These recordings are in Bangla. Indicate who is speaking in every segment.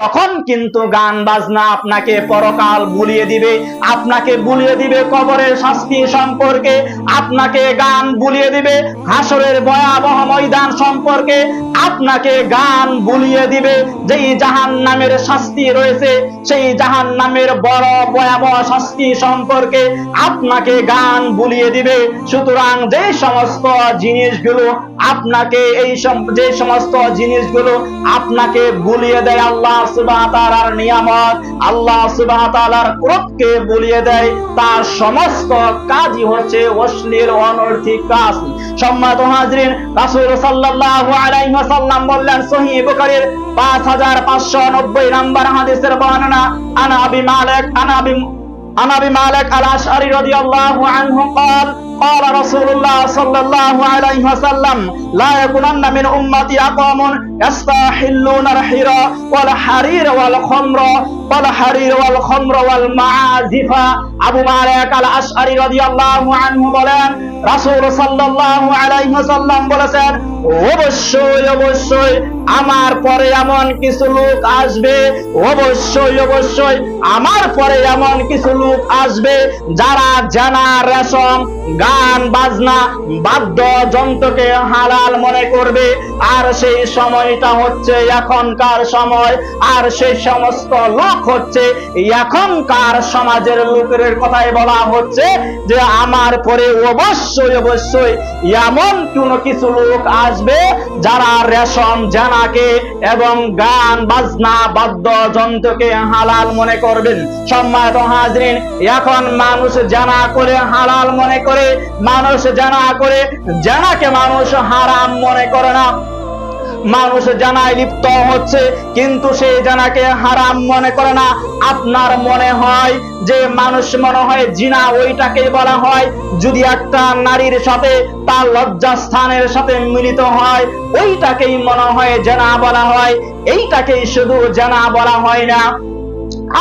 Speaker 1: তখন কিন্তু গান বাজনা আপনাকে পরকাল ভুলিয়ে দিবে, আপনাকে ভুলিয়ে দিবে কবরের শাস্তি সম্পর্কে, আপনাকে গান ভুলিয়ে দিবে হাসরের ভয়াবহ ময়দান সম্পর্কে, আপনাকে গান ভুলিয়ে দিবে যেই জাহান্নামের শাস্তি রয়েছে সেই জাহান্নামের বড় ভয়াবহ শাস্তি সম্পর্কে আপনাকে গান ভুলিয়ে দিবে। সুতরাং যে সমস্ত জিনিসগুলো আপনাকে যে সমস্ত জিনিসগুলো আপনাকে ভুলিয়ে দেয় আল্লাহ সুবহানাহু ওয়া তাআলার নিয়ামত, আল্লাহ সুবহানাহু ওয়া তাআলার ক্রোধকে ভুলিয়ে দেয়, তার সমস্ত কাজই হচ্ছে অশ্লীল অনৈতিক কাজ। সম্মানিত হাজরিন, রাসূল সাল্লাল্লাহু আলাইহি ওয়াসাল্লাম বললেন, সহিহ বুখারীর 5590 নম্বর হাদিসের বর্ণনা, আনা আবি মালিক আল-আশআরী রাদিয়াল্লাহু আনহু قال قال رسول الله صلى الله عليه وسلم لا يكونن من أمتي أقوام يستحلون الحرى والحرير والخمر والمعازف। আবু মালিক আল-আশআরী রাদিয়াল্লাহু আনহু বলেন, রাসূল সাল্লাল্লাহু আলাইহি ওয়াসাল্লাম বলেছেন, অবশ্যই অবশ্যই আমার পরে এমন কিছু লোক আসবে, অবশ্যই অবশ্যই আমার পরে এমন কিছু লোক আসবে যারা জানা, রেশম, গান বাজনা, বাদ্য যন্ত্রকে হালাল মনে করবে। আর সেই সময়টা হচ্ছে এখনকার সময়, আর সেই সমস্ত লোক হচ্ছে এখনকার সমাজের লোকের কথাই বলা হচ্ছে যে আমার পরে অবশ্যই অবশ্যই এমন কোন কিছু লোক আসবে যারা রেশম, জানাকে এবং গান বাজনা, বাদ্য যন্ত্রকে হালাল মনে করবেন। সম্মানিত হাজরিন, এখন মানুষ জানা করে হালাল মনে করে, মানুষ জানা করে জানাকে মানুষ হারাম মনে করে না। মানুষ জানায় লিপ্ত হচ্ছে কিন্তু সেই জানাকে হারাম মনে করে না। আপনার মনে হয় যে মানুষ মনে হয় জিনা ওইটাকেই বলা হয়, যদি একটা নারীর সাথে তার লজ্জাস্থানের সাথে মিলিত হয় ওইটাকেই মনে হয় জানা বলা হয়, এইটাকেই শুধু জানা বলা হয় না।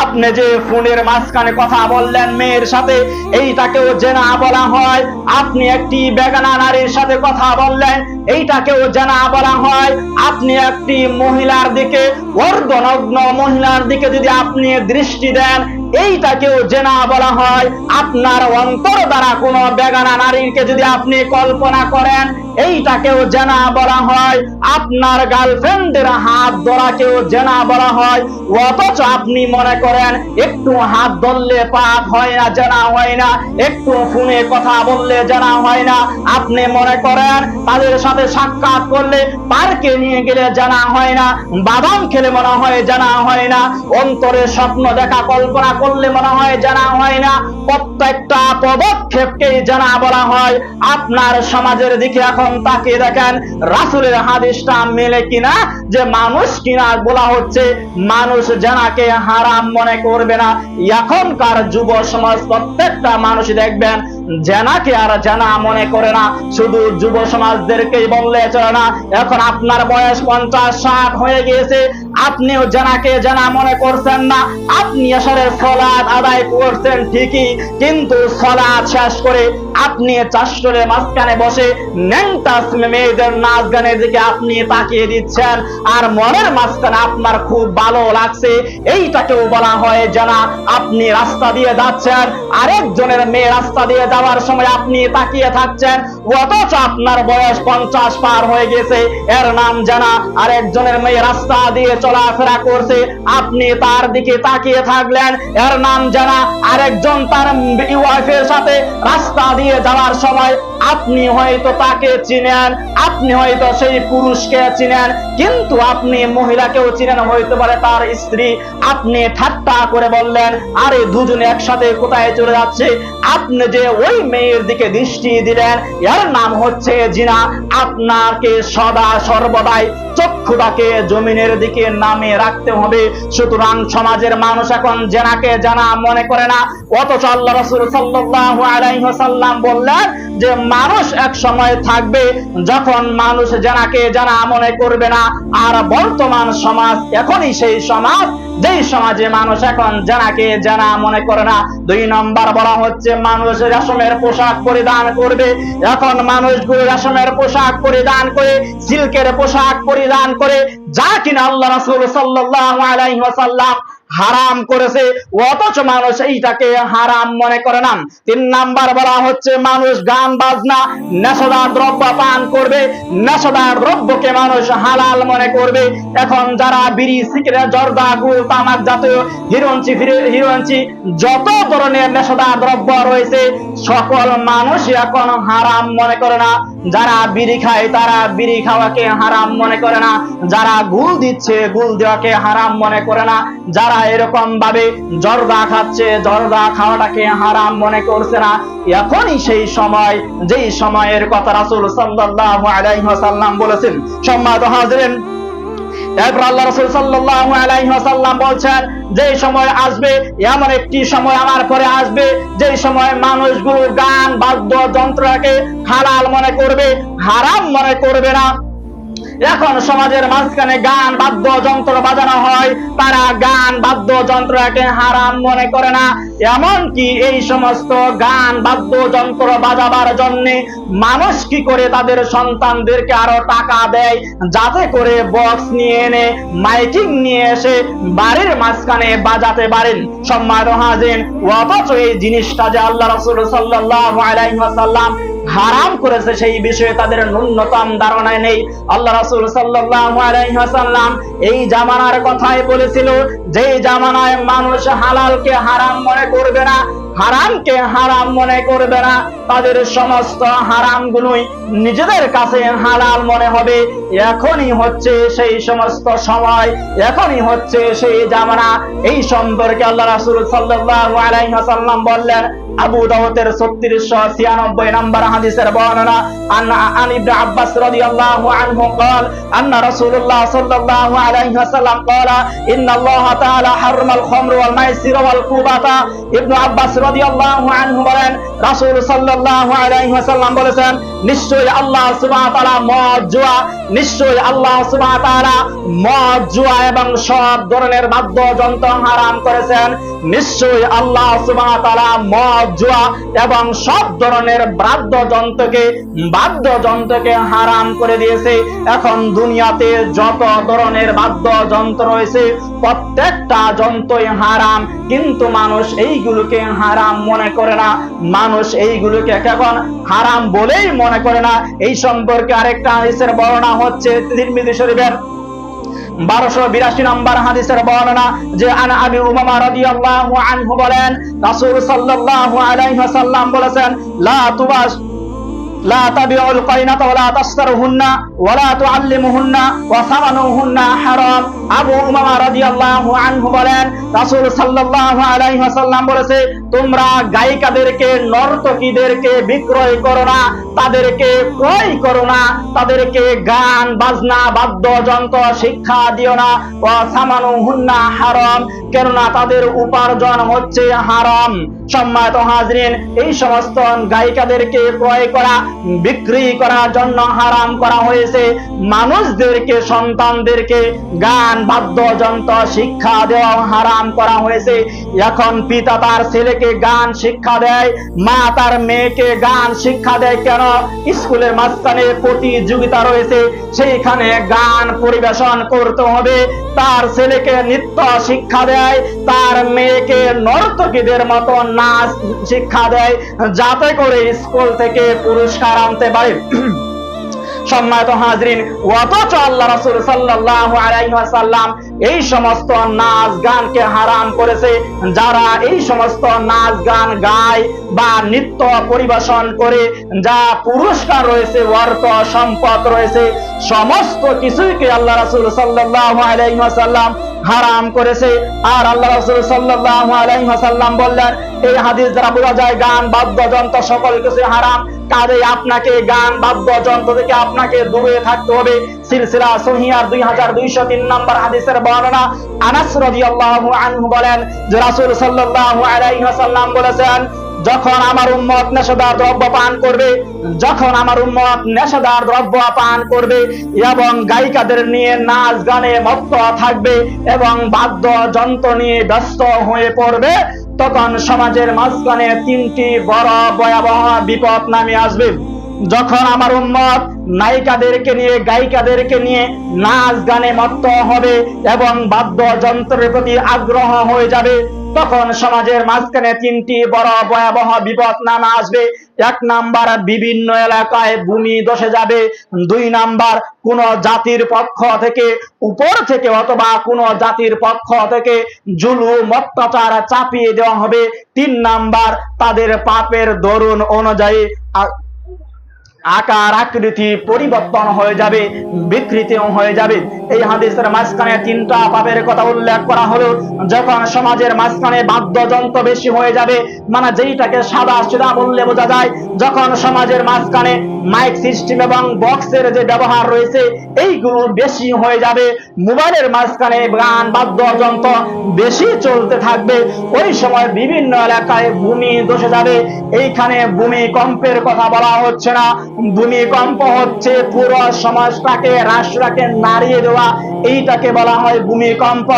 Speaker 1: আপনি যে ফোনের মাঝখানে কথা বললেন মেয়ের সাথে, এইটাকেও জেনা বলা হয়। আপনি একটি বেগানা নারীর সাথে কথা বললেন, এইটাকেও জেনা বলা হয়। আপনি একটি মহিলার দিকে, অর্ধনগ্ন মহিলার দিকে যদি আপনি দৃষ্টি দেন, এইটাকেও জেনা বলা হয়। আপনার অন্তর দ্বারা কোনো বেগানা নারীকে যদি আপনি কল্পনা করেন, এইটাকেও জেনা বলা হয়। আপনার গার্লফ্রেন্ডের হাত ধরাকেও জেনা বলা হয়। অথচ আপনি মনে করেন একটু হাত ধরলে পাপ হয় না, জানা হয় না, একটু ফোনে কথা বললে জানা হয় না। আপনি মনে করেন তাদের সাথে সাক্ষাৎ করলে, পার্কে নিয়ে গেলে জানা হয় না, বাদাম খেলে মনে হয় জানা হয় না, অন্তরে স্বপ্ন দেখা কল্পনা করলে মনে হয় জানা হয় না। প্রত্যেকটা পদক্ষেপকেই জানা বলা হয়। আপনার সমাজের দিকে এখন তাকিয়ে দেখেন রাসূলের হাদিসটা মেলে কিনা, যে মানুষ কিনা বলা হচ্ছে মানুষ জানাকে হারাম মনে করবে না। এখনকার যুব সমাজ প্রত্যেকটা মানুষ দেখবেন জানাকে আর জানা মনে করে না। শুধু যুব সমাজদেরকেই বললে চলে না, এখন আপনার বয়স 50-60 হয়ে গিয়েছে, আপনিও জানাকে জানা মনে করছেন না। আপনি আসলে সালাত আদায় করছেন ঠিকই, কিন্তু সালাত শেষ করে আপনি চাষরের মাঝখানে বসে ন্যাংটাস মেয়েদের নাচ গানের দিকে আপনি তাকিয়ে দিচ্ছেন, আর মনের মাঝখানে আপনার খুব ভালো লাগছে, এইটাকেও বলা হয় জানা। আপনি রাস্তা দিয়ে যাচ্ছেন, আরেকজনের মেয়ে রাস্তা দিয়ে যাওয়ার সময় আপনি তাকিয়ে থাকছেন, অথচ আপনার বয়স 50 পার হয়ে গেছে, এর নাম জানা। আরেকজনের মেয়ে রাস্তা দিয়ে চলাফেরা করছে, আপনি তার দিকে তাকিয়ে থাকলেন, এর নাম জানা। আরেকজন তার ওয়াইফের সাথে রাস্তা দিয়ে যাওয়ার সময় আপনি হয়তো তাকে চিনেন, আপনি হয়তো সেই পুরুষকে চিনেন, কিন্তু আপনি মহিলাকেও চিনেন, হয়তো পারে তার স্ত্রী। আপনি ঠাট্টা করে বললেন, আরে দুজনে একসাথে কোথায় চলে যাচ্ছে। আপনি যে ওই মেয়ের দিকে দৃষ্টি দিলেন, এর নাম হচ্ছে জিনা। আপনাকে সদা সর্বদাই চক্ষুটাকে জমিনের দিকে নামিয়ে রাখতে হবে। সুতরাং সমাজের মানুষ এখন জেনাকে জানা মনে করে না, অথচ আল্লাহ রাসূল সাল্লাল্লাহু আলাইহি ওয়াসাল্লাম বললেন যে মানুষ এক সময় থাকবে যখন মানুষ জেনাকে জানা মনে করবে না। আর বর্তমান সমাজ এখনই সেই সমাজ যেই সমাজে মানুষ এখন জেনাকে জানা মনে করে না। 2 নম্বর বলা হচ্ছে মানুষ রেশমের পোশাক পরিধান করবে। এখন মানুষগুলো রেশমের পোশাক পরিধান করে, সিল্কের পোশাক পরিধান করে যা কিনা আল্লাহ রাসূল সাল্লাল্লাহু আলাইহি ওয়াসাল্লাম হারাম করেছে, অথচ মানুষ এইটাকে হারাম মনে করে না। 3 নাম্বার বলা হচ্ছে মানুষ গান বাজনা নেশাদার দ্রব্য পান করবে, নেশাদার দ্রব্যকে মানুষ হালাল মনে করবে। এখন যারা বিড়ি, সিগারেট, জর্দা, গুল, তামাক জাতীয় হিরোইন যত ধরনের নেশাদার দ্রব্য রয়েছে সকল মানুষ এখন হারাম মনে করে না। যারা বিড়ি খায় তারা বিড়ি খাওয়াকে হারাম মনে করে না, যারা গুল দিচ্ছে গুল দেওয়াকে হারাম মনে করে না, যারা এরকম ভাবে জর্দা খাচ্ছে জর্দা খাওয়াটাকে হারাম মনে করছে না। এখনই সেই সময় যেই সময়ের কথা রাসূল সাল্লাল্লাহু আলাইহি ওয়াসাল্লাম বলেছেন। সম্মানিত হাজিরিন, এরপর আল্লাহ রাসূল সাল্লাল্লাহু আলাইহি ওয়াসাল্লাম বলছেন যে সময় আসবে, এমন একটি সময় আমার পরে আসবে যে সময় মানুষগুলো গান বাদ্যযন্ত্রকে হালাল মনে করবে, হারাম মনে করবে না। এখন সমাজের মাঝখানে গান বাদ্যযন্ত্র বাজানো হয়, তারা গান বাদ্যযন্ত্রকে হারাম মনে করে না। এমনকি এই সমস্ত গান বাদ্যযন্ত্র বাজাবার জন্য মানুষ কি করে তাদের সন্তানদেরকে আরো টাকা দেয় যাতে করে বক্স নিয়ে এনে মাইকিং নিয়ে এসে বাড়ির মাঝখানে বাজাতে পারেন। সম্মানিত হাজিরিন, অথচ এই জিনিসটা যে আল্লাহ রাসূল সাল্লাল্লাহু আলাইহি ওয়াসাল্লাম হারাম করেছে সেই বিষয়ে তাদের ন্যূনতম ধারণা নেই। আল্লাহ রাসূল সাল্লাল্লাহু আলাইহি ওয়াসাল্লাম এই জামানার কথাই বলেছিল যে জামানায় মানুষ হালালকে হারাম মনে করবে না, হারামকে হারাম মনে করবে না, তাদের সমস্ত হারামগুলোই নিজেদের কাছে হালাল মনে হবে। এখনই হচ্ছে সেই সমস্ত সময়, এখনই হচ্ছে সেই জামানা। এই সম্পর্কে আল্লাহ রাসূল সাল্লাল্লাহু আলাইহি ওয়াসাল্লাম বললেন, আবু দাউদের 3696 নম্বর হাদিসের বর্ণনা, আন ইবনে আব্বাস রাদিয়াল্লাহু আনহু قال ان رسول الله صلى الله عليه وسلم قال ان الله تعالى حرم الخمر والميسر والكوبة। ইবনে আব্বাস রাদিয়াল্লাহু আনহু বলেন রাসূল সাল্লাল্লাহু আলাইহি ওয়াসাল্লাম বলেছেন, নিশ্চয়ই আল্লাহ সুবহানাহু ওয়া তাআলা মদ, জুয়া, নিশ্চয়ই আল্লাহ সুবহানাহু ওয়া তাআলা মদ, জুয়া এবং সব ধরনের বাদ্যযন্ত্র হারাম করেছেন। নিশ্চয়ই আল্লাহ সুবহানাহু ওয়া তাআলা মদ, জুয়া এবং সব ধরনের বাদ্যযন্ত্রকে হারাম করে দিয়েছে। এখন দুনিয়াতে যত ধরনের বাদ্যযন্ত্র রয়েছে প্রত্যেকটা যন্ত্রই হারাম, কিন্তু মানুষ এইগুলোকে হারাম মনে করে না, মানুষ এইগুলোকে এখন হারাম বলেই মনে করে না। এই সম্পর্কে আরেকটা হাদিসের বর্ণনা হচ্ছে তিরমিজি শরীফের 1282 নম্বর হাদিসের বর্ণনা, যে আন আবি উমামা রাদিয়াল্লাহু আনহু বলেন রাসূল সাল্লাল্লাহু আলাইহি ওয়াসাল্লাম বলেছেন, লা তাবিউল কাইনাতা ওয়া লা তাশতারুহুন্না ওয়া লা তুআল্লিমুহুন্না ওয়া সামানুহুন্না হারাম। আবু উমামা রাদিয়াল্লাহু আনহু বলেন রাসূল সাল্লাল্লাহু আলাইহি ওয়াসাল্লাম বলেছে, তোমরা গায়িকাদেরকে, নর্তকীদেরকে বিক্রয় করো না, তাদেরকে ক্রয় করো না, তাদেরকে গান বাজনা বাদ্যযন্ত্র শিক্ষা দিও না। ওয়া সামানুহুন্না হারাম, কেননা তাদের উপার্জন হচ্ছে হারাম। সম্মানিত হাজিরিন, এই সমস্ত গায়িকাদেরকে ক্রয় করা, বিক্রি করার জন্য হারাম করা হয়েছে। মানুষদেরকে, সন্তানদেরকে গান বাদ্যযন্ত্র শিক্ষা দেওয়া হারাম করা হয়েছে। এখন পিতা তার ছেলেকে গান শিক্ষা দেয়, মা তার মেয়েকে গান শিক্ষা দেয়। কেন? স্কুলের মাঝখানে প্রতিযোগিতা রয়েছে, সেইখানে গান পরিবেশন করতে হবে। তার ছেলেকে নৃত্য শিক্ষা দেয়, তার মেয়েকে নর্তকীদের মতো নাচ শিক্ষা দেয়, যাতে করে স্কুল থেকে পুরস্কার আনতে পারে। সম্মানিত হাজিরিন, অথচ আল্লাহ রাসূল সাল্লাল্লাহু আলাইহি ওয়াসাল্লাম এই সমস্ত নাচ গানকে হারাম করেছে। যারা এই সমস্ত নাচ গান গায় বা নৃত্য পরিবেশন করে যা পুরস্কার রয়েছে, অর্থ সম্পদ রয়েছে, সমস্ত কিছুকে আল্লাহ রাসূল সাল্লাল্লাহু আলাইহি ওয়াসাল্লাম হারাম করেছে। আর আল্লাহ রাসূল সাল্লাল্লাহু আলাইহি ওয়াসাল্লাম বললেন, এই হাদিস দ্বারা বোঝা যায় গান বাদ্যযন্ত্র সকল কিছু হারাম। কাজেই আপনাকে গান বাদ্যযন্ত্র থেকে আপনাকে দূরে থাকতে হবে। সিলসিলা সহিহার 2203 নম্বর হাদিসের বর্ণনা, আনাস রাদিয়াল্লাহু আনহু বলেন যে রাসূল সাল্লাল্লাহু আলাইহি ওয়াসাল্লাম বলেছেন, যখন আমার উম্মত নেশাদার দ্রব্য পান করবে, যখন আমার উম্মত নেশাদার দ্রব্য পান করবে এবং গায়িকাদের নিয়ে নাচ গানে মত্ত থাকবে এবং বাদ্যযন্ত্র নিয়ে ব্যস্ত হয়ে পড়বে, তখন সমাজের মাঝখানে 3টি বড় ভয়াবহ বিপদ নামে আসবে। যখন আমার উম্মত নায়িকাদেরকে নিয়ে, গায়িকাদেরকে নিয়ে নাচ গানে মত্ত হবে এবং বাদ্যযন্ত্রের প্রতি আগ্রহ হয়ে যাবে, তখন সমাজের মাঝখানে তিনটি বড় ভয়াবহ বিপদ নামে আসবে। এক নাম্বার, বিভিন্ন এলাকায় ভূমি ধসে যাবে। দুই নাম্বার, কোন জাতির পক্ষ থেকে, উপর থেকে অথবা কোন জাতির পক্ষ থেকে জুলুম অত্যাচার চাপিয়ে দেওয়া হবে। তিন নাম্বার, তাদের পাপের দরুন অনুযায়ী আকার আকৃতি পরিবর্তন হয়ে যাবে, বিকৃতি হয়ে যাবে। এই হাদিসের মাঝখানে তিনটা পাপের কথা উল্লেখ করা হলো। যখন সমাজের মাঝখানে বাদ্যযন্ত্র বেশি হয়ে যাবে, মানে যেইটাকে সাদা সিধা বললে বোঝা যায়, যখন সমাজের মাঝখানে মাইক সিস্টেম এবং বক্সের যে ব্যবহার রয়েছে এইগুলো বেশি হয়ে যাবে, মোবাইলের মাঝখানে গান বাদ্যযন্ত্র বেশি চলতে থাকবে, ওই সময় বিভিন্ন এলাকায় ভূমি ধসে যাবে। এইখানে ভূমিকম্পের কথা বলা হচ্ছে না, ভূমিকম্প হচ্ছে পুরো সমাজটাকে, রাষ্ট্রটাকে নাড়িয়ে দেওয়া, এইটাকে বলা হয় ভূমিকম্প।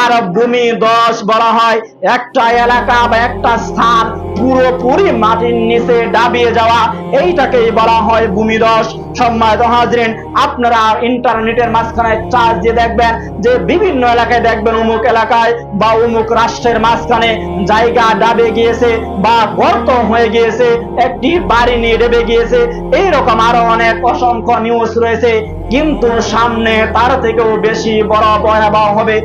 Speaker 1: আর ভূমিধস বলা হয় একটা এলাকা বা একটা স্থান পুরোপুরি মাটির নিচে ডাবিয়ে যাওয়া, এইটাকেই বলা হয় ভূমিধস। সম্মানিত হাজরিন, আপনারা ইন্টারনেটের মাঝখানে চার্জ দিয়ে দেখবেন যে বিভিন্ন এলাকায় দেখবেন অমুক এলাকায় বা অমুক রাষ্ট্রের মাঝখানে জায়গা ডাবে গিয়েছে বা গর্ত হয়ে গিয়েছে, একটি বাড়ি নিয়ে ডেবে গিয়েছে, এইরকম আরো অনেক অসংখ্য নিউজ রয়েছে। কিন্তু সামনে তার থেকেও বেশি বড় ভয়াবহ হবে।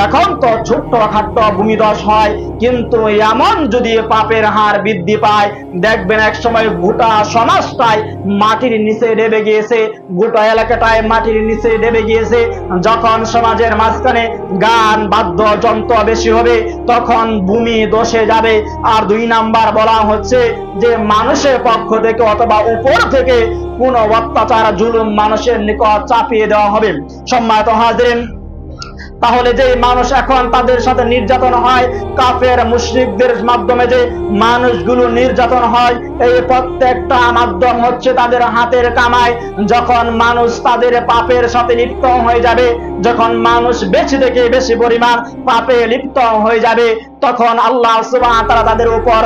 Speaker 1: এখন তো ছোট্ট খাট্ট ভূমিধস হয়, কিন্তু এমন যদি পাপের হার বৃদ্ধি পায়, দেখবেন এক সময় গোটা সমাজটাই মাটির নিচে ডেবে গিয়েছে, গোটা এলাকাটায় মাটির নিচে ডেবে গিয়েছে। যখন সমাজের মাঝখানে গান বাদ্যযন্ত্র বেশি হবে, তখন ভূমি ধসে যাবে। আর দুই নাম্বার বলা হচ্ছে যে মানুষের পক্ষ থেকে অথবা উপর থেকে কোন অত্যাচার জুলুম মানুষের নিকট চাপিয়ে দেওয়া হবে। সম্মানিত হাজরিন, তাহলে যে মানুষ এখন তাদের সাথে নির্যাতন হয়, কাফের মুশরিকদের মাধ্যমে যে মানুষগুলো নির্যাতন হয়, এই প্রত্যেকটা মাধ্যম হচ্ছে তাদের হাতের কামাই। যখন মানুষ তাদের পাপের সাথে লিপ্ত হয়ে যাবে, যখন মানুষ বেশি থেকে বেশি পরিমাণ পাপে লিপ্ত হয়ে যাবে, তখন আল্লাহ সুবহানাহু ওয়া তাআলা তাদের উপর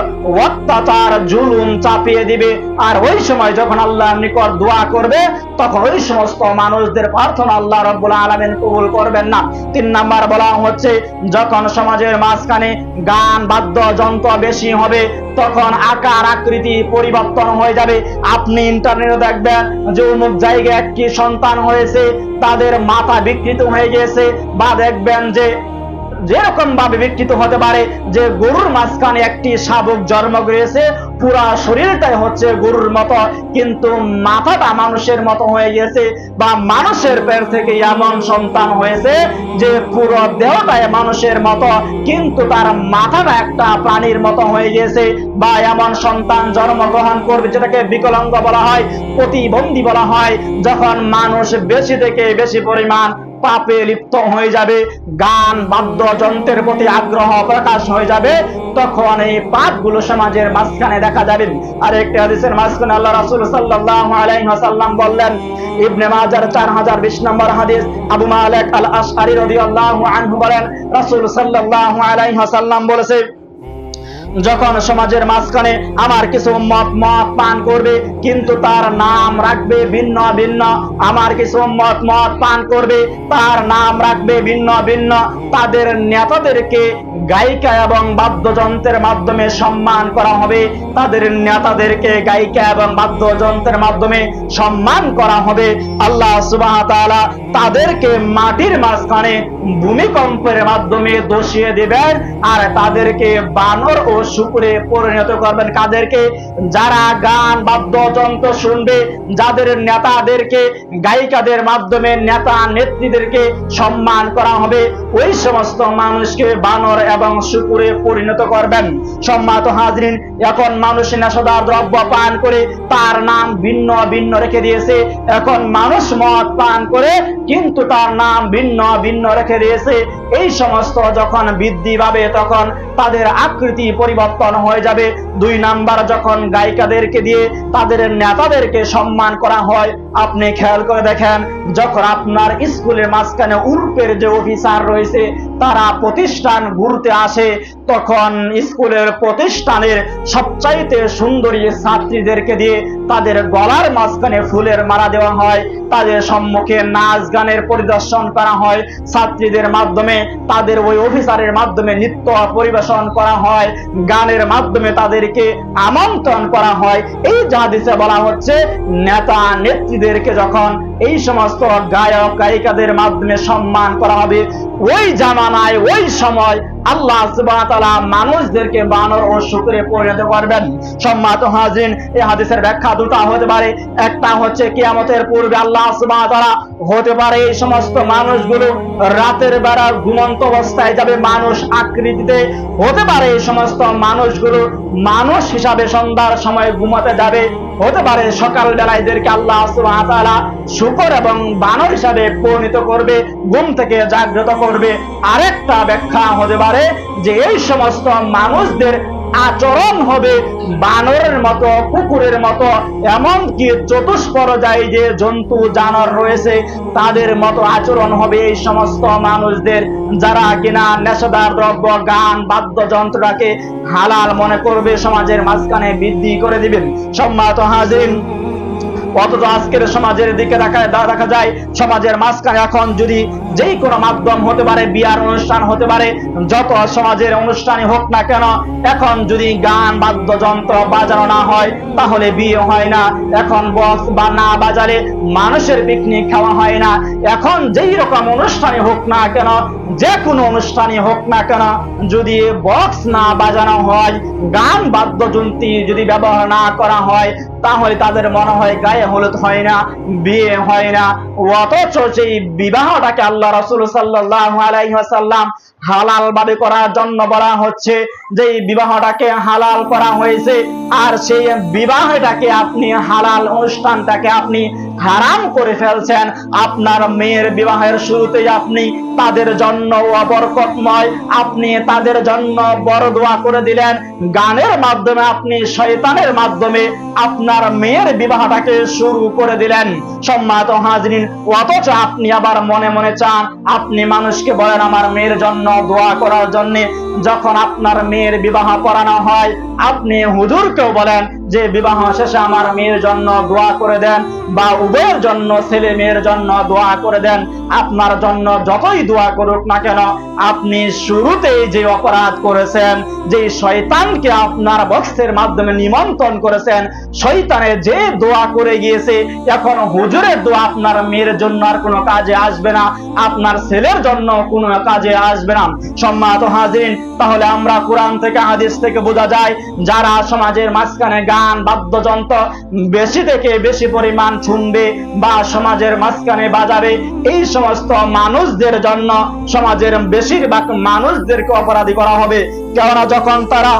Speaker 1: অত্যাচার জুলুম চাপিয়ে দিবে। আর ওই সময় যখন আল্লাহর নিকট দোয়া করবে, তখন ওই সমস্ত মানুষদের প্রার্থনা আল্লাহ রাব্বুল আলামিন কবুল করবেন না। তিন নাম্বার বলা হচ্ছে, যখন সমাজের মাঝখানে গান বাদ্যযন্ত্র বেশি হবে, তখন আকার আকৃতি পরিবর্তন হয়ে যাবে। আপনি ইন্টারনেটে দেখবেন যে অমুক জায়গায় একটি সন্তান হয়েছে, তাদের মাথা বিকৃত হয়ে গিয়েছে, বা দেখবেন যে যেরকম ভাবে বিকৃত হতে পারে যে গরুর মাঝখানে একটি শাবক জন্ম করেছে, পুরা শরীরটাই হচ্ছে গরুর মতো, কিন্তু মাথাটা মানুষের মতো হয়ে গেছে, বা মানুষের পেট থেকে এমন সন্তান হয়েছে যে পুরো দেহটাই মানুষের মতো, কিন্তু তার মাথাটা একটা প্রাণীর মতো হয়ে গেছে। বা এমন সন্তান জন্মগ্রহণ করবে যেটাকে বিকলাঙ্গ বলা হয়, প্রতিবন্ধী বলা হয়। যখন মানুষ বেশি থেকে বেশি পরিমাণ পাপে লিপ্ত হয়ে যাবে, গান বাদ্যযন্ত্রের প্রতি আগ্রহ প্রকাশ হয়ে যাবে, তখন এই পাপগুলো সমাজের মাঝখানে দেখা যাবে। আর একটি হাদিসের মাঝখানে আল্লাহ রাসূল সাল্লাল্লাহু আলাইহি ওয়াসাল্লাম বললেন, ইবনে মাজার 4020 নম্বর হাদিস, আবু মালিক আল আশআরী রাদিয়াল্লাহু আনহু বলেন, রাসূল সাল্লাল্লাহু আলাইহি ওয়াসাল্লাম বলেছে, যখন সমাজের মাঝখানে আমার কিছু মদ পান করবে, কিন্তু তার নাম রাখবে ভিন্ন ভিন্ন, আমার কিছু মদ পান করবে, তার নাম রাখবে ভিন্ন ভিন্ন, তাদের নেতাদেরকে গায়িকা এবং বাদ্যযন্ত্রের মাধ্যমে সম্মান করা হবে, তাদের নেতাদেরকে গায়িকা এবং বাদ্যযন্ত্রের মাধ্যমে সম্মান করা হবে। আল্লাহ সুবহানাহু ওয়া তাআলা তাদেরকে মাটির মাঝখানে ভূমিকম্পের মাধ্যমে ধসিয়ে দিবেন, আর তাদেরকে বানর ও শুকরে পরিণত করবেন। কাদেরকে? যারা গান বাদ্যযন্ত্র শুনবে, যাদের নেতাদেরকে গায়িকাদের মাধ্যমে নেতা নেত্রীদেরকে সম্মান করা হবে, ওই সমস্ত মানুষকে বানর এবং শুকরে পরিণত করবেন। সম্মানিত হাজরিন, এখন মানুষ নেশাদার দ্রব্য পান করে তার নাম ভিন্ন ভিন্ন রেখে দিয়েছে। এখন মানুষ মদ পান করে কিন্তু তার নাম ভিন্ন ভিন্ন রেখে দিয়েছে। এই সমস্ত যখন বৃদ্ধি পাবে, তখন তাদের আকৃতি পরিবর্তন হয়ে যাবে। দুই নাম্বার, যখন গায়িকাদেরকে দিয়ে তাদের নেতাদেরকে সম্মান করা হয়, আপনি খেয়াল করে দেখেন, যখন আপনার স্কুলের মাঝখানে উরুপের যে অফিসার রয়েছে তারা প্রতিষ্ঠান ঘুরতে আসে, তখন স্কুলের প্রতিষ্ঠানের সবচাইতে সুন্দরী ছাত্রীদেরকে দিয়ে তাদের গলার মাঝখানে ফুলের মালা দেওয়া হয়, তাদের সম্মুখে নাচ গানের পরিদর্শন করা হয়, ছাত্রীদের মাধ্যমে তাদের ওই অফিসারের মাধ্যমে নৃত্য পরিবেশন করা হয়, গানের মাধ্যমে তাদেরকে আমন্ত্রণ করা হয়। এই হাদিসে বলা হচ্ছে নেতা নেত্রীদেরকে যখন এই সমস্ত গায়ক গায়িকাদের মাধ্যমে সম্মান করা হবে, ওই জামানায় ওই সময় আল্লাহ সুবহানাহু ওয়া তাআলা মানুষদেরকে বানর ও শুকরে পরিণত করবেন। সম্মানিত হাজিরিন, এই হাদিসের ব্যাখ্যা দুটো হতে পারে। একটা হচ্ছে কিয়ামতের পূর্বে আল্লাহ সুবহানাহু ওয়া তাআলা হতে পারে এই সমস্ত মানুষগুলো রাতের বেলা ঘুমন্ত অবস্থায় যাবে মানুষ আকৃতিতে, হতে পারে এই সমস্ত মানুষগুলো মানুষ হিসাবে সন্ধ্যার সময় ঘুমাতে যাবে, হতে পারে সকাল বেলায় এদেরকে আল্লাহ সুবহানাহু ওয়া তাআলা শুকর এবং বানর হিসাবে পরিণত করবে, ঘুম থেকে জাগ্রত করবে। আরেকটা ব্যাখ্যা হতে পারে যে এই সমস্ত মানুষদের আচরণ হবে বানরের মতো, কুকুরের মতো, এমনকি চতুষ্পর্যায়ে যে জন্তু জানোয়ার রয়েছে তাদের মতো আচরণ হবে এই সমস্ত মানুষদের, যারা কিনা নেশাদার দ্রব্য গান বাদ্যযন্ত্রটাকে হালাল মনে করবে, সমাজের মাঝখানে বৃদ্ধি করে দিবেন। সম্মানিত হাজিরিন, অথচ আজকের সমাজের দিকে দেখা যায় সমাজের মাঝখানে এখন যদি যেই কোনো মাধ্যম হতে পারে, বিয়ার অনুষ্ঠান হতে পারে, যত সমাজের অনুষ্ঠানই হোক না কেন, এখন যদি গান বাদ্যযন্ত্র বাজানো না হয় তাহলে বিয়ে হয় না। এখন বক্স বা না বাজালে মানুষের পিকনিক খাওয়া হয় না। এখন যেই রকম অনুষ্ঠানই হোক না কেন, যে কোনো অনুষ্ঠানই হোক না কেন, যদি বক্স না বাজানো হয়, গান বাদ্যযন্ত্র যদি ব্যবহার না করা হয়, তাহলে তাদের মনে হয় গায়ে হলুদ হয় না, বিয়ে হয় না। অথচ সেই বিবাহটাকে আল্লাহ রাসূল সাল্লাল্লাহু আলাইহি ওয়াসাল্লাম হালাল ভাবে করার জন্য বলা হচ্ছে, যে বিবাহটাকে হালাল করা হয়েছে, আর সেই বিবাহটাকে আপনি হালাল অনুষ্ঠানটাকে আপনি হারাম করে ফেলছেন। আপনার মেয়ের বিবাহের শুরুতেই আপনি তাদের জন্য অবরকতময়, আপনি তাদের জন্য বড় দোয়া করে দিলেন, গানের মাধ্যমে আপনি শয়তানের মাধ্যমে আপনার মেয়ের বিবাহটাকে শুরু করে দিলেন। সম্মানিত হাজিরিন, অথচ আপনি আবার মনে মনে চান, আপনি মানুষকে বলেন আমার মেয়ের জন্য দোয়া করার জন্য। যখন আপনার মেয়ের বিবাহ পড়ানো হয়, আপনি হুজুরকেও বলেন যে বিবাহ শেষে আমার মেয়ের জন্য দোয়া করে দেন, বা উভয়ের জন্য ছেলে মেয়ের জন্য দোয়া করে দেন। আপনার জন্য যতই দোয়া করুক না কেন, আপনি শুরুতেই যে অপরাধ করেছেন, যে শয়তানকে আপনার বক্সের মাধ্যমে নিমন্ত্রণ করেছেন, শয়তানে যে দোয়া করে গিয়েছে, এখন হুজুরের দোয়া আপনার মেয়ের জন্য আর কোনো কাজে আসবে না, আপনার ছেলের জন্য কোনো কাজে আসবে না। সম্মানিত হাজিরিন, তাহলে আমরা কোরআন থেকে হাদিস থেকে বোঝা যায়, যারা সমাজের মাঝখানে গান বাদ্যযন্ত্র বেশি থেকে বেশি পরিমাণ শুনবে বা সমাজের মাঝখানে বাজাবে, এই সমস্ত মানুষদের জন্য সমাজের বেশিরভাগ মানুষদেরকে অপরাধী করা হবে। কেননা যখন তারা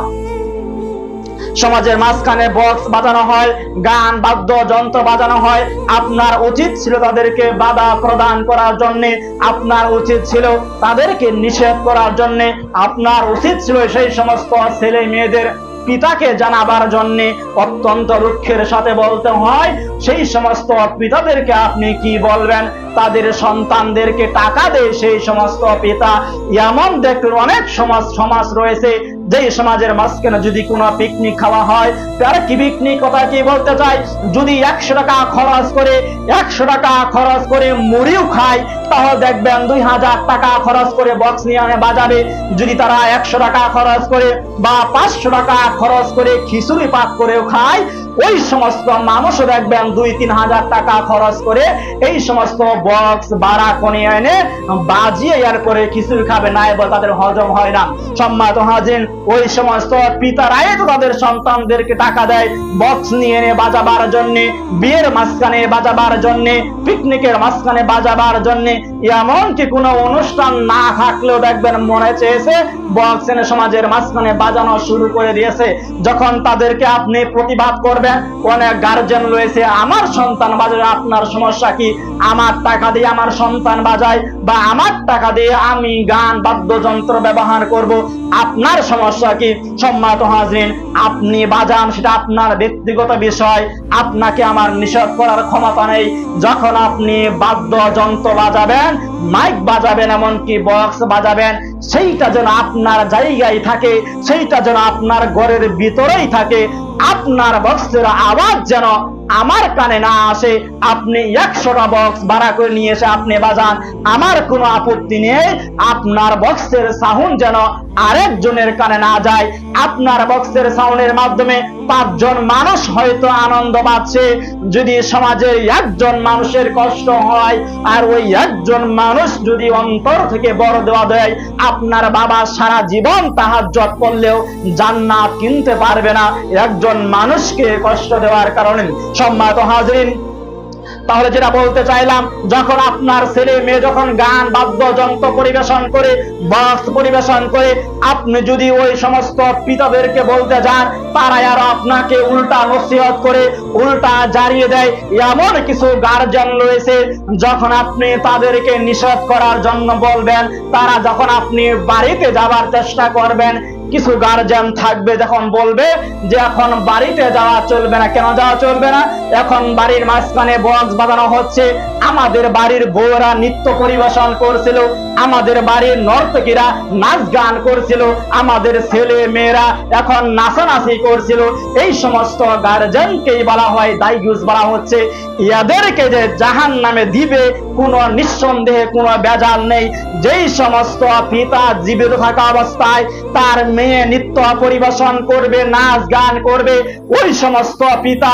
Speaker 1: সমাজের মাঝখানে বক্স বাজানো হয়, গান বাদ্যযন্ত্র বাজানো হয়, আপনার উচিত ছিল তাদেরকে বাধা প্রদান করার জন্য, আপনার উচিত ছিল তাদেরকে নিষেধ করার জন্য, আপনার উচিত ছিল সেই সমস্ত ছেলে মেয়েদের পিতাকে জানাবার জন্য। অত্যন্ত দুঃখের সাথে বলতে হয়, সেই সমস্ত পিতাদেরকে আপনি কি বলবেন, তাদের সন্তানদেরকে টাকা দেয় সেই সমস্ত পিতা। এমন দেখুন অনেক সমাজ রয়েছে, যে সমাজের মাঝখানে যদি কোনো পিকনিক খাওয়া হয়, তার কি পিকনিক কথা কি বলতে চাই, যদি 100 টাকা খরচ করে 100 টাকা খরচ করে মুড়িও খায়, তাহলে দেখবেন 2000 টাকা খরচ করে বক্স নিয়ে আনে বাজাবে। যদি তারা 100 টাকা খরচ করে বা 500 টাকা খরচ করে খিচুড়ি পাক করেও খায়, ওই সমস্ত মানুষও দেখবেন 2-3 হাজার টাকা খরচ করে এই সমস্ত বক্স বাড়া কোণে এনে বাজিয়ে এরপরে খিচুড়ি খাবে, না এবার তাদের হজম হয় না। সম্মানিত হাজির, ওই সমস্ত পিতারাই তো তাদের সন্তানদেরকে টাকা দেয় বক্স নিয়ে এনে বাজাবার জন্য, বিয়ের মাঝখানে বাজাবার জন্য, পিকনিকের মাঝখানে বাজাবার জন্য। এমনকি কোনো অনুষ্ঠান না থাকলেও দেখবেন মনে চেয়েছে বক্স এনে সমাজের মাঝখানে বাজানো শুরু করে দিয়েছে। যখন তাদেরকে আপনি প্রতিবাদ করবেন, অনেক গার্জেন রয়েছে, আমার সন্তান বাজায়, আপনার সমস্যা কি, আমার টাকা দিয়ে আমার সন্তান বাজায় বা আমার টাকা দিয়ে আমি গান বাদ্যযন্ত্র ব্যবহার করব, আপনার সমস্যা কি? সম্মানিত হাজিরিন, আপনি বাজান, সেটা আপনার ব্যক্তিগত বিষয়, আপনাকে আমার নিষেধ করার ক্ষমতা নেই। যখন আপনি বাদ্যযন্ত্র বাজাবেন, মাইক বাজাবেন, এমনকি বক্স বাজাবেন, সেইটা যেন আপনার জায়গায় থাকে, সেইটা যেন আপনার ঘরের ভিতরেই থাকে। আপনার বক্সের আওয়াজ যেন আমার কানে না আসে। আপনি 100টা বক্স ভাড়া করে নিয়ে এসে আপনি বাজান, আমার কোনো আপত্তি নেই। আপনার বক্সের সাউন্ড যেন আরেকজনের কানে না যায়। আপনার বক্সের সাউন্ডের মাধ্যমে 5 জন মানুষ হয়তো আনন্দ পাচ্ছে। যদি সমাজের একজন মানুষের কষ্ট হয়, আর ওই একজন মানুষ যদি অন্তর থেকে বড় দোয়া দেয়, আপনার বাবা সারা জীবন তাহাজ্জুদ পড়লেও জান্নাত কিনতে পারবে না একজন মানুষকে কষ্ট দেওয়ার কারণে। সম্মানিত হাজরিন, তাহলে যেটা বলতে চাইলাম, যখন আপনার ছেলে মেয়ে যখন গান বাদ্যযন্ত্র পরিবেশন করে, বক্স পরিবেশন করে, আপনি যদি ওই সমস্ত পিতাদেরকে বলতে যান, তারা আর আপনাকে উল্টা নসিহত করে, উল্টা জারিয়ে দেয়। এমন কিছু গার্জিয়ান রয়েছে, যখন আপনি তাদেরকে নিষেধ করার জন্য বলবেন, তারা যখন আপনি বাড়িতে যাবার চেষ্টা করবেন, কিছু গার্জিয়ান থাকবে যখন বলবে যে এখন বাড়িতে যাওয়া চলবে না। কেন যাওয়া চলবে না? এখন বাড়ির মাঝখানে বক্স বাজানো হচ্ছে, আমাদের বাড়ির বউরা নৃত্য পরিবেশন করছিল, আমাদের বাড়ির নর্তকীরা নাচ গান করছিল, আমাদের ছেলে মেয়েরা এখন নাচানাচি করছিল। এই সমস্ত গার্জিয়ানকেই বলা হয় দায়ুস বলা হচ্ছে। এদেরকে যে জাহান্নামে দিবে কোনো নিঃসন্দেহে কোনো বেজাল নেই। যেই সমস্ত পিতা জীবিত থাকা অবস্থায় তার মেয়ে নৃত্য পরিবেশন করবে, নাচ গান করবে, ওই সমস্ত পিতা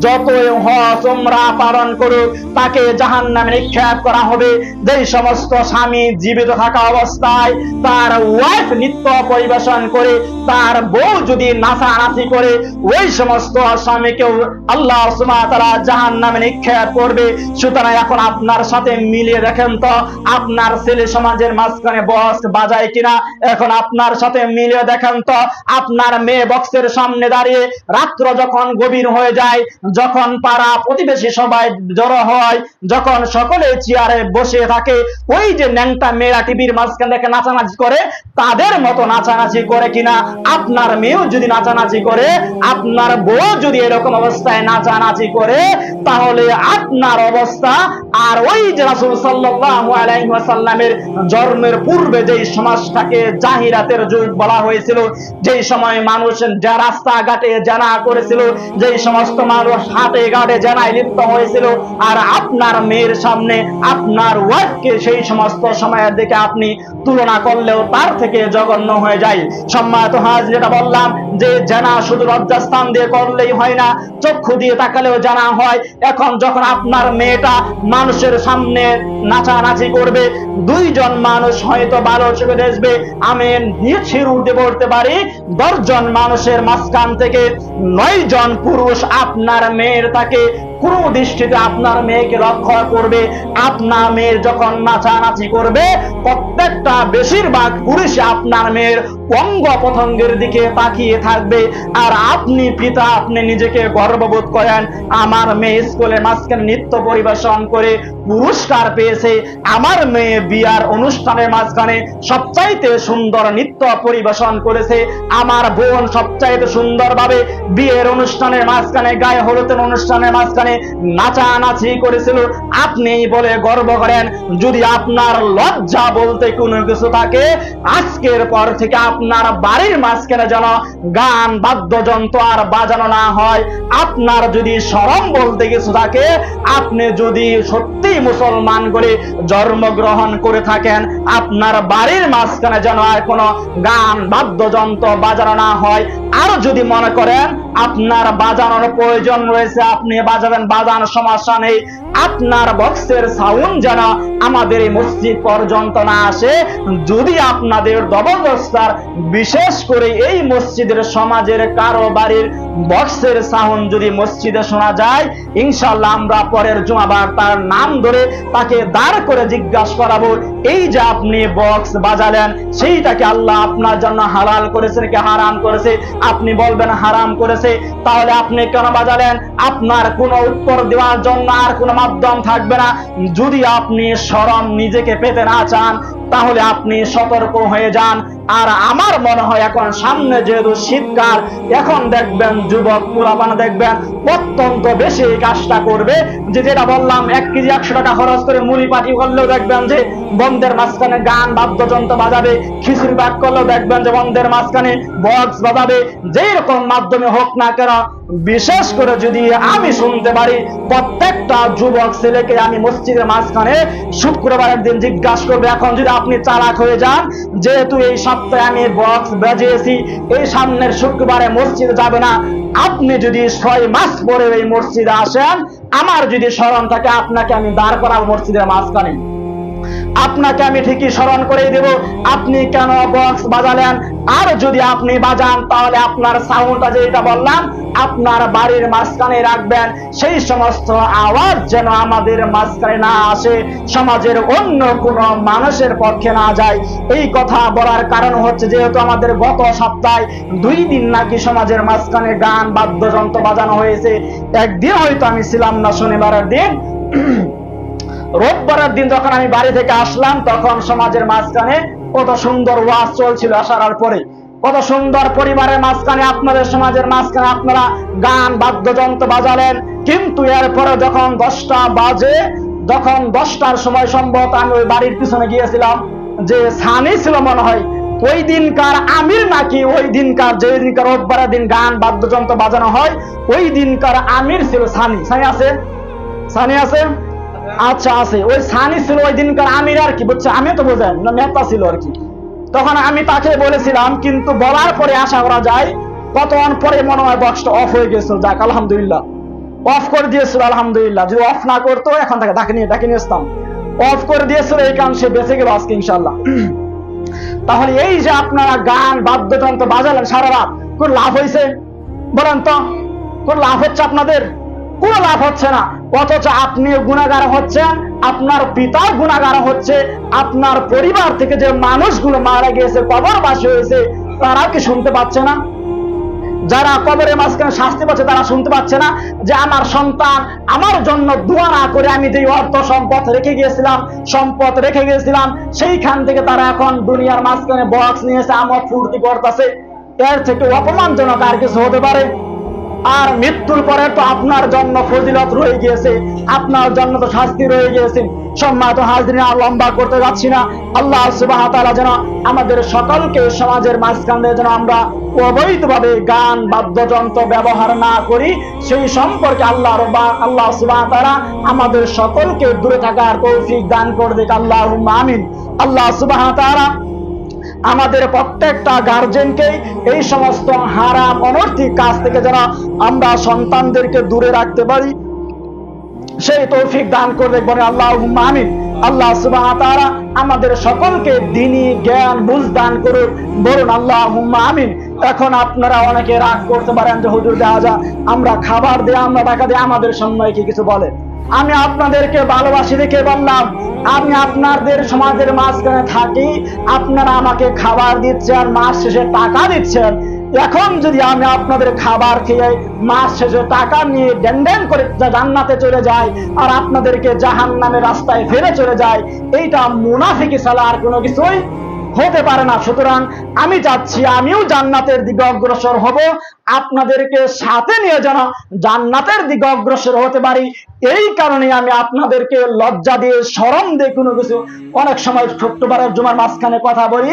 Speaker 1: যতই হজ উমরা পালন করুক, তাকে জাহান্নামে নিক্ষেপ করা হবে। যেই সমস্ত স্বামী জীবিত থাকা অবস্থায় তার ওয়াইফ নৃত্য পরিবেশন করে, তার বউ যদি নাচানাচি করে, ওই সমস্ত স্বামীকেও আল্লাহ সুবহানাহু ওয়া তাআলা জাহান্নামে নিক্ষেপ করবে। সুতরাং এখন আপনার সাথে মিলিয়ে দেখেন তো, আপনার ছেলে সমাজের মাঝখানে বক্স বাজায় কিনা। এখন আপনার সাথে মিলিয়ে দেখেন তো, আপনার মেয়ে বক্সের সামনে দাঁড়িয়ে রাত্র যখন গভীর হয়ে যায়, যখন পাড়া প্রতিবেশী সবাই জড়ো হয়, যখন সকলে চেয়ারে বসে থাকে, ওই যে ন্যাংটা মেয়েরা টিভির মাঝখানে দেখে নাচানাচি করে, তাদের মতো নাচানাচি করে কিনা? আপনার মেয়েও যদি নাচানাচি করে, আপনার বউ যদি এরকম অবস্থায় নাচানাচি করে, তাহলে আপনার অবস্থা আর ওই যে রাসূল সাল্লাল্লাহু আলাইহি ওয়াসাল্লামের জন্মের পূর্বে যেই সমাজটাকে জাহিরাতের যুগ বলা হয়েছিল, যেই সময় মানুষ যা রাস্তাঘাটে জানা করেছিল, যেই সমস্ত মানুষ হাটে ঘাটে জানায় লিপ্ত হয়েছিল, আর আপনার মেয়ের সামনে আপনার ওয়াইফকে সেই সমস্ত সময়ের দিকে আপনি তুলনা করলেও তার থেকে জঘন্য হয়ে যায়। সম্মানিত হাজির, যেটা বললাম যে জানা শুধু লজ্জাস্থান দিয়ে করলেই হয় না, চক্ষু দিয়ে তাকালেও জানা হয়। এখন যখন আপনার মেয়েটা মানুষের সামনে নাচানাচি করবে, 2 জন মানুষ হয়তো ভালো চোখে দেখবে, আমি নিশ্চিত উঠে বলতে পারি 10 জন মানুষের মাঝখান থেকে 9 জন পুরুষ আপনার মেয়ের তাকে কোন দৃষ্টিতে আপনার মেয়েকে লক্ষ্য করবে। আপনার মেয়ের যখন নাচানাচি করবে, প্রত্যেকটা বেশিরভাগ পুরুষ আপনার মেয়ের অঙ্গ প্রত্যঙ্গের দিকে তাকিয়ে থাকবে। আর আপনি পিতা, আপনি নিজেকে গর্ববোধ করেন, আমার মেয়ে স্কুলের মাঝখানে নৃত্য পরিবেশন করে পুরস্কার পেয়েছে, আমার মেয়ে বিয়ার অনুষ্ঠানের মাঝখানে সবচাইতে সুন্দর নৃত্য পরিবেশন করেছে, আমার বোন সবচাইতে সুন্দরভাবে বিয়ের অনুষ্ঠানের মাঝখানে, গায়ে হলুদের অনুষ্ঠানের মাঝখানে নাচানাচি করেছিল। আপনি বলে গর্ব করেন। যদি আপনার লজ্জা বলতে কোনো কিছু থাকে, আজকের পর থেকে আপনার বাড়ির মাঝখানে যেন গান বাদ্যযন্ত্র আর বাজানো না হয়। আপনার যদি শরম বলতে কিছু থাকে, আপনি যদি সত্যি মুসলমান করে জন্মগ্রহণ করে থাকেন, আপনার বাড়ির মাঝখানে যেন আর কোনো গান বাদ্যযন্ত্র বাজানো না হয়। আর যদি মনে করেন আপনার বাজানোর প্রয়োজন রয়েছে, আপনি বাজাবেন, বাজানোর সমস্যা নেই। আপনার বক্সের সাউন্ড যেন আমাদের এই মসজিদ পর্যন্ত না আসে। যদি আপনাদের জবরদস্তার, বিশেষ করে এই মসজিদের সমাজের কারো বাড়ির বক্সের সাউন্ড যদি মসজিদে শোনা যায়, ইনশাআল্লাহ আমরা পরের জুমাবার তার নাম ধরে তাকে দাঁড় করে জিজ্ঞাসা করাবো, এই যে আপনি বক্স বাজালেন, সেইটাকে আল্লাহ আপনার জন্য হালাল করেছে নাকি হারাম করেছে? আপনি বলবেন হারাম করেছে। তাহলে আপনি কেন বাজালেন? আপনার কোনো উত্তর দেওয়ার জন্য আর কোনো মাধ্যম থাকবে না। যদি আপনি শরম নিজেকে পেতে না চান, তাহলে আপনি সতর্ক হয়ে যান। আর আমার মনে হয় এখন সামনে যেহেতু শীতকাল, এখন দেখবেন যুবক পোলাপান দেখবেন অত্যন্ত বেশি এই কাজটা করবে, যে যেটা বললাম 1 কেজি 100 টাকা খরচ করে মুড়ি পাটি করলেও দেখবেন যে বন্ধের মাঝখানে গান বাদ্যযন্ত্র বাজাবে, খিচুড়ি পাক করলেও দেখবেন যে বন্ধের মাঝখানে বক্স বাজাবে। যেই রকম মাধ্যমে হোক না কেন, বিশেষ করে যদি আমি শুনতে পারি প্রত্যেকটা যুবক ছেলেকে আমি মসজিদের মাঝখানে শুক্রবারের দিন জিজ্ঞাসা করবে, এখন যদি আপনি চালাক হয়ে যান, যেহেতু এই সপ্তাহে আমি বক্স বাজিয়েছি, এই সামনের শুক্রবারে মসজিদে যাবে না, আপনি যদি 6 মাস পরে এই মসজিদে আসেন, আমার যদি স্মরণ থাকে আপনাকে আমি দাঁড় করাবো মসজিদের মাঝখানে, আপনাকে আমি ঠিকই স্মরণ করে দেব আপনি কেন বক্স বাজালেন। আর যদি আপনি বাজান তাহলে আপনার সাউন্ডটা যেটা বললাম আপনার বাড়ির মাঝখানে রাখবেন, সেই সমস্ত আওয়াজ যেন আমাদের মাঝখানে না আসে, সমাজের অন্য কোনো মানুষের পক্ষে না যায়। এই কথা বলার কারণ হচ্ছে যেহেতু আমাদের গত সপ্তাহে 2 দিন নাকি সমাজের মাঝখানে গান বাদ্যযন্ত্র বাজানো হয়েছে। একদিন হয়তো আমি ছিলাম না, শনিবারের দিন, রোববারের দিন যখন আমি বাড়ি থেকে আসলাম তখন সমাজের মাঝখানে কত সুন্দর ওয়াজ চলছিল আসার পরে, কত সুন্দর পরিবারের মাঝখানে আপনাদের সমাজের মাঝখানে আপনারা গান বাদ্যযন্ত্র বাজালেন। কিন্তু এরপরে যখন 10টা বাজে, যখন 10টার সময় সম্ভবত আমি ওই বাড়ির পিছনে গিয়েছিলাম, যে সানি ছিল মনে হয় ওই দিনকার আমির নাকি, ওই দিনকার যে দিনকার রোববারের দিন গান বাদ্যযন্ত্র বাজানো হয় ওই দিনকার আমির ছিল সানি। সানি আছে? সানি আছে? আচ্ছা আছে। ওই সানি ছিল ওই দিনকার আমির আর কি, বুঝছে, আমি তো বোঝেন না, নেতা ছিল আর কি। তখন আমি তাকে বলেছিলাম, কিন্তু বলার পরে আশা করা যায় কতক্ষণ পরে মনে হয় বক্সটা অফ হয়ে গেছিল। যাক আলহামদুলিল্লাহ, অফ করে দিয়েছিল আলহামদুলিল্লাহ। যদি অফ না করতো এখন তাকে ডাকে নিয়ে আসতাম। অফ করে দিয়েছিল, এই কারণ সে বেঁচে গেল আজকে ইনশাল্লাহ। তাহলে এই যে আপনারা গান বাদ্যযন্ত্র বাজালেন সারা রাত, কোন লাভ হয়েছে বলেন তো? কোন লাভ হচ্ছে আপনাদের? কোনো লাভ হচ্ছে না। অথচ আপনিও গুনাহগার হচ্ছেন, আপনার পিতাও গুনাহগার হচ্ছে, আপনার পরিবার থেকে যে মানুষগুলো মারা গিয়েছে, কবরবাসী হয়েছে, তারাও কি শুনতে পাচ্ছে না? যারা কবরের মাঝখানে শাস্তি পাচ্ছে তারা শুনতে পাচ্ছে না যে আমার সন্তান আমার জন্য দোয়া না করে আমি যে অর্থ সম্পদ রেখে গিয়েছিলাম সেইখান থেকে তারা এখন দুনিয়ার মাঝখানে বক্স নিয়েছে, আমোদ ফুর্তি করতেছে। এর থেকে অপমানজনক আর কিছু হতে পারে? আর মৃত্যুর পরে তো আপনার জন্য ফজিলত রয়ে গিয়েছে, আপনার জন্য তো শাস্তি রয়ে গিয়েছে। সম্মানিত হাজরিন, আর লম্বা করতে যাচ্ছি না। আল্লাহ সুবহানাহু ওয়া তাআলা যেন আমাদের সকলকে সমাজের মাঝখানে যেন আমরা অবৈধভাবে গান বাদ্যযন্ত্র ব্যবহার না করি, সেই সম্পর্কে আল্লাহ সুবহানাহু ওয়া তাআলা আমাদের সকলকে দূরে থাকার তৌফিক দান করে দিক। আল্লাহুম্মা আমিন। আল্লাহ সুবহানাহু ওয়া তাআলা আমাদের প্রত্যেকটা গার্জেনকে এই সমস্ত হারাম অনৈতিক কাজ থেকে যেন আমরা সন্তানদেরকে দূরে রাখতে পারি, সেই তৌফিক দান করে বলে আল্লাহুম্মা আমিন। আল্লাহ সুবহানাহু ওয়া তাআলা আমাদের সকলকে দ্বীনি জ্ঞান বুঝ দান করুন, বলুন আল্লাহুম্মা আমিন। এখন আপনারা অনেকে রাগ করতে পারেন যে হুজুর দেখা আমরা খাবার দিয়ে আমরা টাকা দিয়ে আমাদের সম্মানে কি কিছু বলে। আমি আপনাদেরকে ভালোবাসি দেখে বললাম, আমি আপনাদের সমাজের মাঝখানে থাকি, আপনারা আমাকে খাবার দিচ্ছেন, মাস শেষে টাকা দিচ্ছেন। এখন যদি আমি আপনাদের খাবার খেয়ে মাস শেষে টাকা নিয়ে ডেন করে জান্নাতে চলে যাই আর আপনাদেরকে জাহান্নামের রাস্তায় ফেলে চলে যায়, এইটা মুনাফিকি ছাড়া আর কোনো কিছুই হতে পারে না। সুতরাং আমি চাচ্ছি আমিও জান্নাতের দিকে অগ্রসর হব, আপনাদেরকে সাথে নিয়ে যেন জান্নাতের দিকে অগ্রসর হতে পারি। এই কারণে আমি আপনাদেরকে লজ্জা দিয়ে শরম দিয়ে কোনো কিছু অনেক সময় শুক্রবারের জুমার মাঝখানে কথা বলি,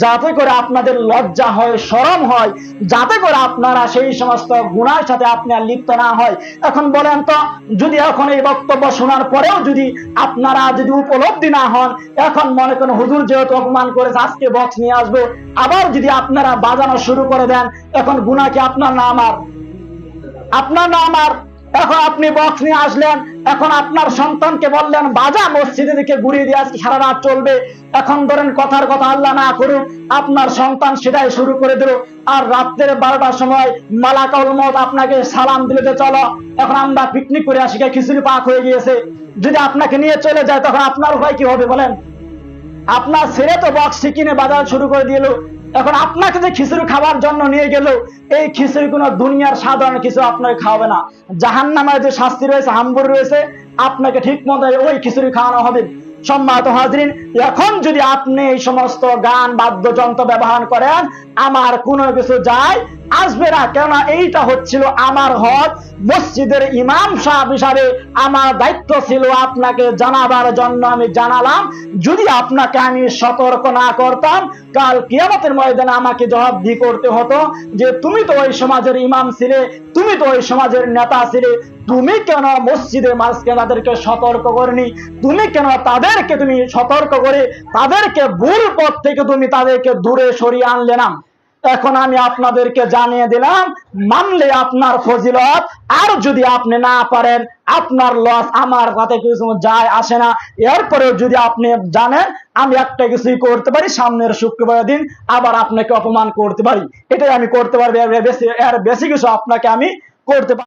Speaker 1: যাতে করে আপনাদের লজ্জা হয়, শরম হয়, যাতে করে আপনারা সেই সমস্ত গুনাহের সাথে আপনি আর লিপ্ত না হয়। এখন বলেন তো, যদি এখন এই বক্তব্য শোনার পরেও যদি আপনারা যদি উপলব্ধি না হন, এখন মনে করেন হুজুর যেহেতু অপমান করেছে আজকে বক্স নিয়ে আসবো, আবার যদি আপনারা বাজানো শুরু করে দেন, এখন গুনাহ কি আপনার না আমার? আপনার না আমার? এখন আপনি বক্স নিয়ে আসলেন, এখন আপনার সন্তানকে বললেন বাজা, মসজিদে দিকে ঘুরিয়ে দিয়ে আজকে সারা রাত চলবে। এখন ধরেন কথার কথা আল্লাহ না করুক আপনার সন্তান সেটাই শুরু করে দিল, আর রাত্রের 12টার সময় মালাকুল মউত আপনাকে সালাম দিলে যে চলো এখন আমরা পিকনিক করে আসি, খিচুড়ি পাক হয়ে গিয়েছে, যদি আপনাকে নিয়ে চলে যায় তখন আপনার উপায় কি হবে বলেন? আপনার ছেলে তো বক্স কিনে বাজার শুরু করে দিল, এখন আপনাকে যে খিচুড়ি খাবার জন্য নিয়ে গেল, এই খিচুড়ি কোনো দুনিয়ার সাধারণ কিছু আপনাকে খাওয়াবে না। জাহান্নামের যে শাস্তি রয়েছে, হাম্বুর রয়েছে, আপনাকে ঠিক মতো ওই খিচুড়ি খাওয়ানো হবে। সম্মানিত হাজরিন, এখন যদি আপনি এই সমস্ত গান বাদ্যযন্ত্র ব্যবহার করেন, আমার কোনো কিছু যায় আসবে না, কেননা এইটা হচ্ছিল আমার হক। মসজিদের ইমাম সাহেব হিসাবে আমার দায়িত্ব ছিল আপনাকে জানাবার জন্য আমি জানালাম। যদি আপনাকে আমি সতর্ক না করতাম, কাল কিয়ামতের ময়দানে আমাকে জবাবদিহি করতে হতো যে তুমি তো ওই সমাজের ইমাম ছিলে, তুমি তো ওই সমাজের নেতা ছিলে, তুমি কেন মসজিদের মাঝখানে তাদেরকে সতর্ক করনি? তুমি কেন তাদেরকে তুমি সতর্ক করে তাদেরকে ভুল পথ থেকে তুমি তাদেরকে দূরে সরিয়ে আনলে না? এখন আমি আপনাদেরকে জানিয়ে দিলাম, মানলে আপনার ফজিলত, আর যদি আপনি না পারেন আপনার লস, আমার তাতে কিছু যায় আসে না। এরপরেও যদি আপনি জানেন আমি একটা কিছুই করতে পারি, সামনের শুক্রবার দিন আবার আপনাকে অপমান করতে পারি, এটাই আমি করতে পারবো, এর বেশি কিছু আপনাকে আমি করতে পারি।